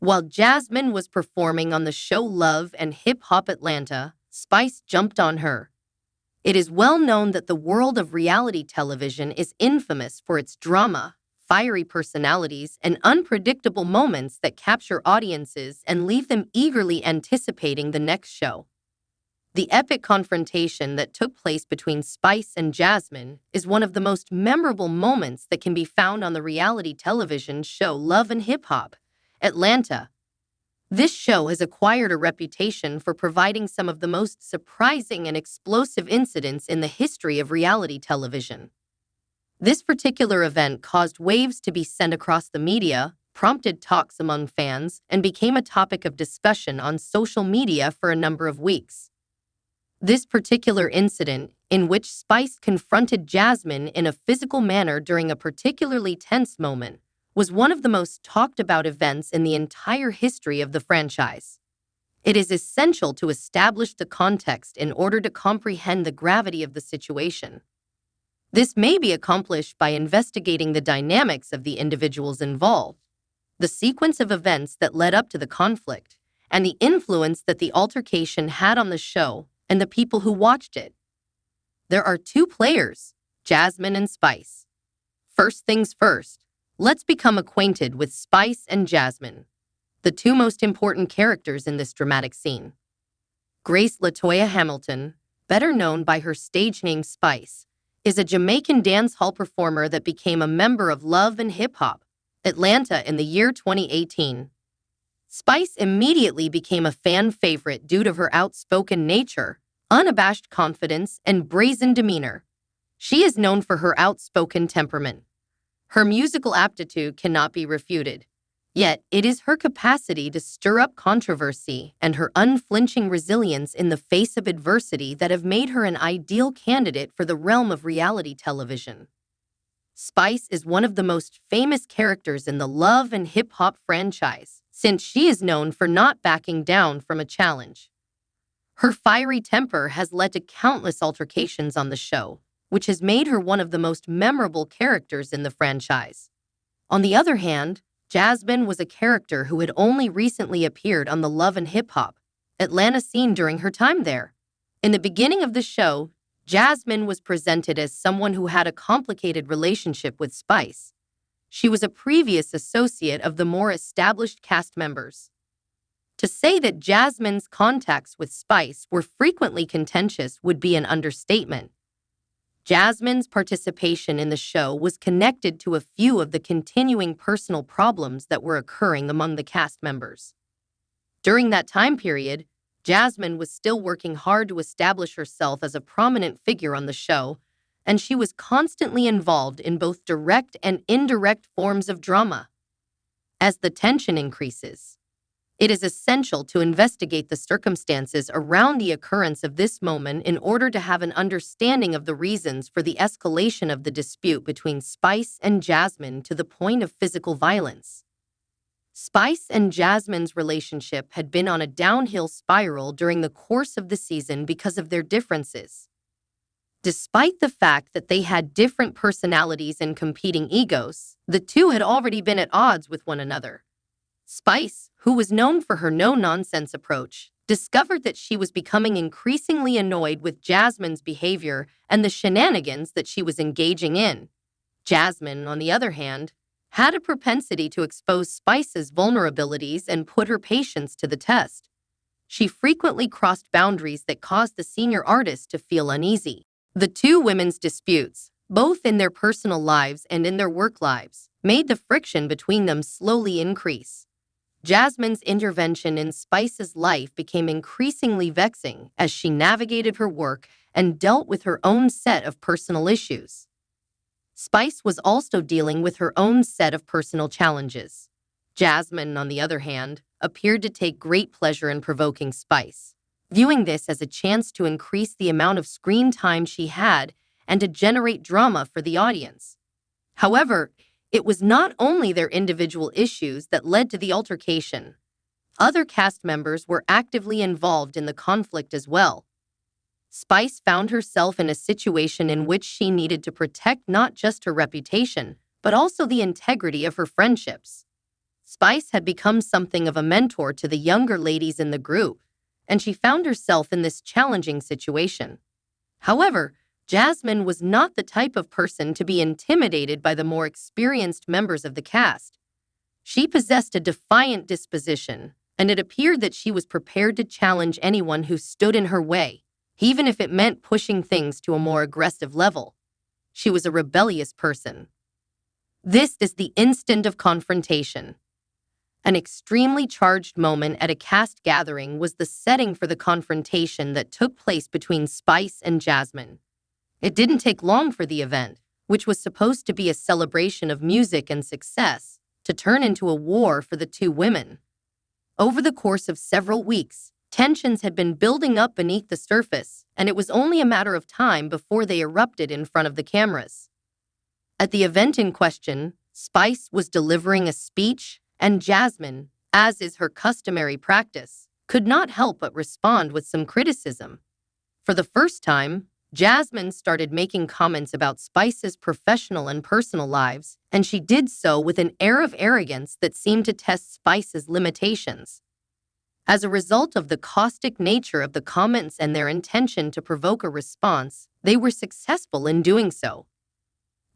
While Jasmine was performing on the show Love and Hip Hop Atlanta, Spice jumped on her. It is well known that the world of reality television is infamous for its drama, fiery personalities, and unpredictable moments that capture audiences and leave them eagerly anticipating the next show. The epic confrontation that took place between Spice and Jasmine is one of the most memorable moments that can be found on the reality television show Love and Hip Hop Atlanta. This show has acquired a reputation for providing some of the most surprising and explosive incidents in the history of reality television. This particular event caused waves to be sent across the media, prompted talks among fans, and became a topic of discussion on social media for a number of weeks. This particular incident, in which Spice confronted Jasmine in a physical manner during a particularly tense moment, was one of the most talked about events in the entire history of the franchise. It is essential to establish the context in order to comprehend the gravity of the situation. This may be accomplished by investigating the dynamics of the individuals involved, the sequence of events that led up to the conflict, and the influence that the altercation had on the show and the people who watched it. There are two players, Jasmine and Spice. First things first, let's become acquainted with Spice and Jasmine, the two most important characters in this dramatic scene. Grace LaToya Hamilton, better known by her stage name Spice, is a Jamaican dance hall performer that became a member of Love and Hip Hop Atlanta in the year 2018. Spice immediately became a fan favorite due to her outspoken nature, unabashed confidence, and brazen demeanor. She is known for her outspoken temperament. Her musical aptitude cannot be refuted. Yet, it is her capacity to stir up controversy and her unflinching resilience in the face of adversity that have made her an ideal candidate for the realm of reality television. Spice is one of the most famous characters in the Love and Hip Hop franchise, since she is known for not backing down from a challenge. Her fiery temper has led to countless altercations on the show, which has made her one of the most memorable characters in the franchise. On the other hand, Jasmine was a character who had only recently appeared on the Love and Hip Hop Atlanta scene during her time there. In the beginning of the show, Jasmine was presented as someone who had a complicated relationship with Spice. She was a previous associate of the more established cast members. To say that Jasmine's contacts with Spice were frequently contentious would be an understatement. Jasmine's participation in the show was connected to a few of the continuing personal problems that were occurring among the cast members. During that time period, Jasmine was still working hard to establish herself as a prominent figure on the show, and she was constantly involved in both direct and indirect forms of drama. As the tension increases, it is essential to investigate the circumstances around the occurrence of this moment in order to have an understanding of the reasons for the escalation of the dispute between Spice and Jasmine to the point of physical violence. Spice and Jasmine's relationship had been on a downhill spiral during the course of the season because of their differences. Despite the fact that they had different personalities and competing egos, the two had already been at odds with one another. Spice, who was known for her no-nonsense approach, discovered that she was becoming increasingly annoyed with Jasmine's behavior and the shenanigans that she was engaging in. Jasmine, on the other hand, had a propensity to expose Spice's vulnerabilities and put her patience to the test. She frequently crossed boundaries that caused the senior artist to feel uneasy. The two women's disputes, both in their personal lives and in their work lives, made the friction between them slowly increase. Jasmine's intervention in Spice's life became increasingly vexing as she navigated her work and dealt with her own set of personal issues. Spice was also dealing with her own set of personal challenges. Jasmine, on the other hand, appeared to take great pleasure in provoking Spice, viewing this as a chance to increase the amount of screen time she had and to generate drama for the audience. However, it was not only their individual issues that led to the altercation. Other cast members were actively involved in the conflict as well. Spice found herself in a situation in which she needed to protect not just her reputation, but also the integrity of her friendships. Spice had become something of a mentor to the younger ladies in the group, and she found herself in this challenging situation. However, Jasmine was not the type of person to be intimidated by the more experienced members of the cast. She possessed a defiant disposition, and it appeared that she was prepared to challenge anyone who stood in her way, even if it meant pushing things to a more aggressive level. She was a rebellious person. This is the instant of confrontation. An extremely charged moment at a cast gathering was the setting for the confrontation that took place between Spice and Jasmine. It didn't take long for the event, which was supposed to be a celebration of music and success, to turn into a war for the two women. Over the course of several weeks, tensions had been building up beneath the surface, and it was only a matter of time before they erupted in front of the cameras. At the event in question, Spice was delivering a speech, and Jasmine, as is her customary practice, could not help but respond with some criticism. For the first time, Jasmine started making comments about Spice's professional and personal lives, and she did so with an air of arrogance that seemed to test Spice's limitations. As a result of the caustic nature of the comments and their intention to provoke a response, they were successful in doing so.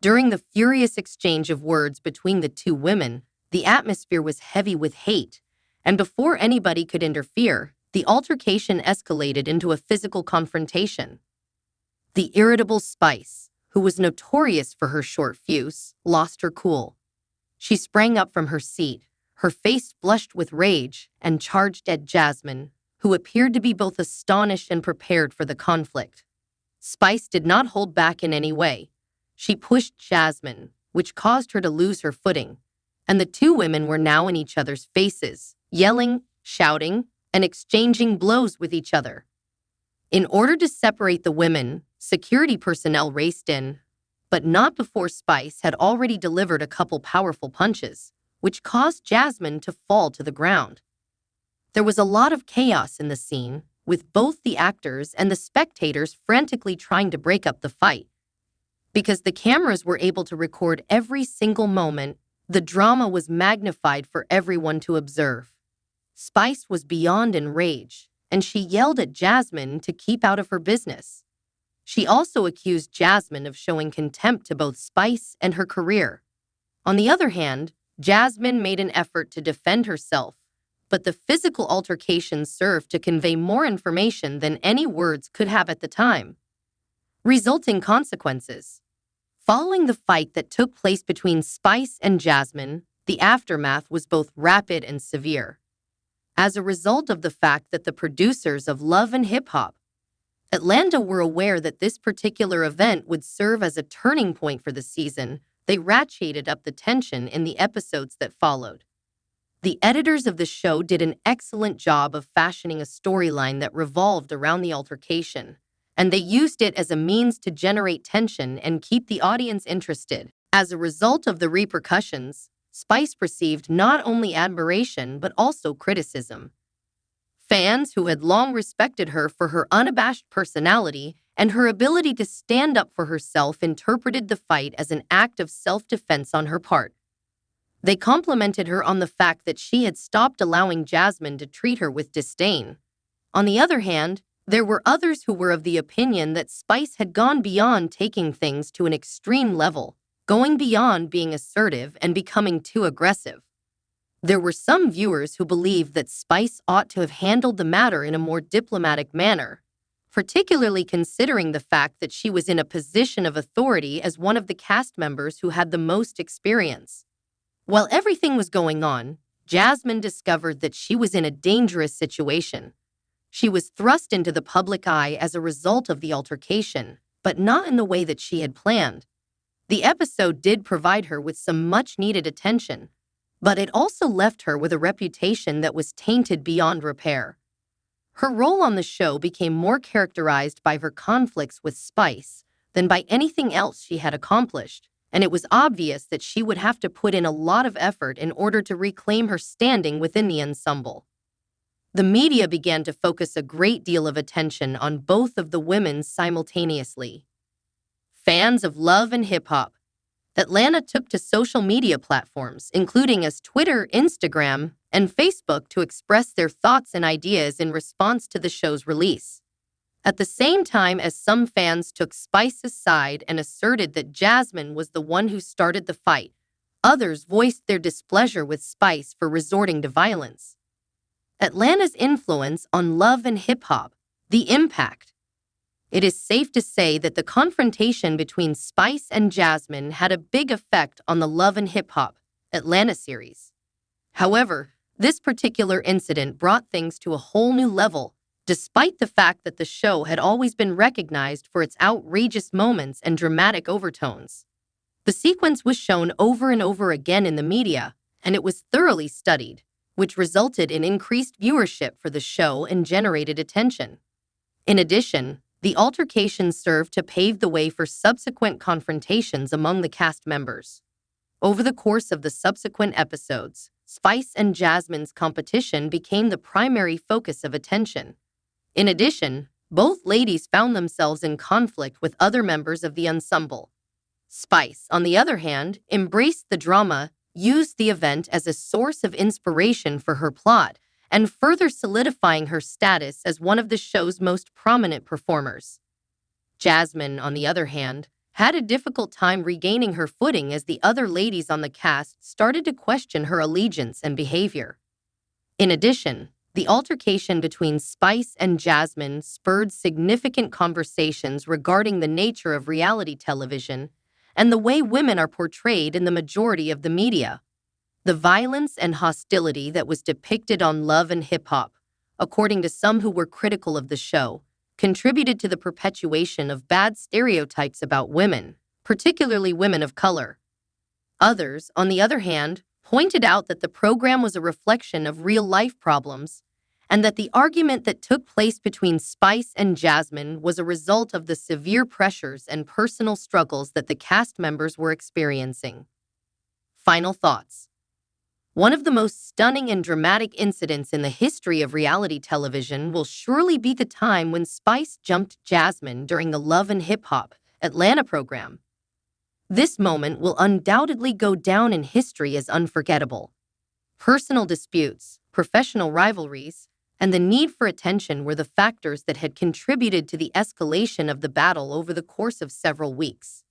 During the furious exchange of words between the two women, the atmosphere was heavy with hate, and before anybody could interfere, the altercation escalated into a physical confrontation. The irritable Spice, who was notorious for her short fuse, lost her cool. She sprang up from her seat, her face flushed with rage, and charged at Jasmine, who appeared to be both astonished and prepared for the conflict. Spice did not hold back in any way. She pushed Jasmine, which caused her to lose her footing, and the two women were now in each other's faces, yelling, shouting, and exchanging blows with each other. In order to separate the women, security personnel raced in, but not before Spice had already delivered a couple powerful punches, which caused Jasmine to fall to the ground. There was a lot of chaos in the scene, with both the actors and the spectators frantically trying to break up the fight. Because the cameras were able to record every single moment, the drama was magnified for everyone to observe. Spice was beyond enraged, and she yelled at Jasmine to keep out of her business. She also accused Jasmine of showing contempt to both Spice and her career. On the other hand, Jasmine made an effort to defend herself, but the physical altercation served to convey more information than any words could have at the time. Resulting consequences. Following the fight that took place between Spice and Jasmine, the aftermath was both rapid and severe. As a result of the fact that the producers of Love and Hip Hop Atlanta were aware that this particular event would serve as a turning point for the season, they ratcheted up the tension in the episodes that followed. The editors of the show did an excellent job of fashioning a storyline that revolved around the altercation, and they used it as a means to generate tension and keep the audience interested. As a result of the repercussions, Spice received not only admiration but also criticism. Fans who had long respected her for her unabashed personality and her ability to stand up for herself interpreted the fight as an act of self-defense on her part. They complimented her on the fact that she had stopped allowing Jasmine to treat her with disdain. On the other hand, there were others who were of the opinion that Spice had gone beyond taking things to an extreme level, going beyond being assertive and becoming too aggressive. There were some viewers who believed that Spice ought to have handled the matter in a more diplomatic manner, particularly considering the fact that she was in a position of authority as one of the cast members who had the most experience. While everything was going on, Jasmine discovered that she was in a dangerous situation. She was thrust into the public eye as a result of the altercation, but not in the way that she had planned. The episode did provide her with some much-needed attention, but it also left her with a reputation that was tainted beyond repair. Her role on the show became more characterized by her conflicts with Spice than by anything else she had accomplished, and it was obvious that she would have to put in a lot of effort in order to reclaim her standing within the ensemble. The media began to focus a great deal of attention on both of the women simultaneously. Fans of Love and Hip Hop Atlanta took to social media platforms, including as Twitter, Instagram, and Facebook, to express their thoughts and ideas in response to the show's release. At the same time as some fans took Spice's side and asserted that Jasmine was the one who started the fight, others voiced their displeasure with Spice for resorting to violence. Atlanta's influence on love and hip-hop, the impact. It is safe to say that the confrontation between Spice and Jasmine had a big effect on the Love and Hip Hop Atlanta series. However, this particular incident brought things to a whole new level, despite the fact that the show had always been recognized for its outrageous moments and dramatic overtones. The sequence was shown over and over again in the media, and it was thoroughly studied, which resulted in increased viewership for the show and generated attention. In addition, the altercation served to pave the way for subsequent confrontations among the cast members. Over the course of the subsequent episodes, Spice and Jasmine's competition became the primary focus of attention. In addition, both ladies found themselves in conflict with other members of the ensemble. Spice, on the other hand, embraced the drama, used the event as a source of inspiration for her plot, and further solidifying her status as one of the show's most prominent performers. Jasmine, on the other hand, had a difficult time regaining her footing as the other ladies on the cast started to question her allegiance and behavior. In addition, the altercation between Spice and Jasmine spurred significant conversations regarding the nature of reality television and the way women are portrayed in the majority of the media. The violence and hostility that was depicted on Love and Hip Hop, according to some who were critical of the show, contributed to the perpetuation of bad stereotypes about women, particularly women of color. Others, on the other hand, pointed out that the program was a reflection of real-life problems and that the argument that took place between Spice and Jasmine was a result of the severe pressures and personal struggles that the cast members were experiencing. Final thoughts. One of the most stunning and dramatic incidents in the history of reality television will surely be the time when Spice jumped Jasmine during the Love and Hip Hop Atlanta program. This moment will undoubtedly go down in history as unforgettable. Personal disputes, professional rivalries, and the need for attention were the factors that had contributed to the escalation of the battle over the course of several weeks.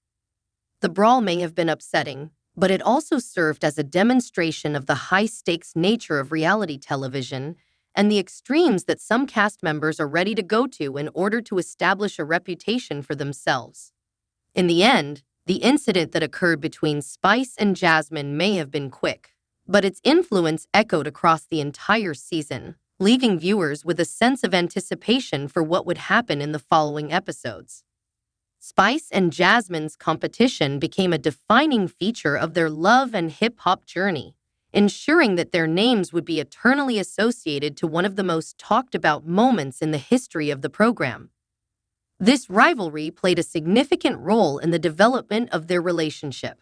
The brawl may have been upsetting, but it also served as a demonstration of the high-stakes nature of reality television and the extremes that some cast members are ready to go to in order to establish a reputation for themselves. In the end, the incident that occurred between Spice and Jasmine may have been quick, but its influence echoed across the entire season, leaving viewers with a sense of anticipation for what would happen in the following episodes. Spice and Jasmine's competition became a defining feature of their love and hip-hop journey, ensuring that their names would be eternally associated to one of the most talked-about moments in the history of the program. This rivalry played a significant role in the development of their relationship.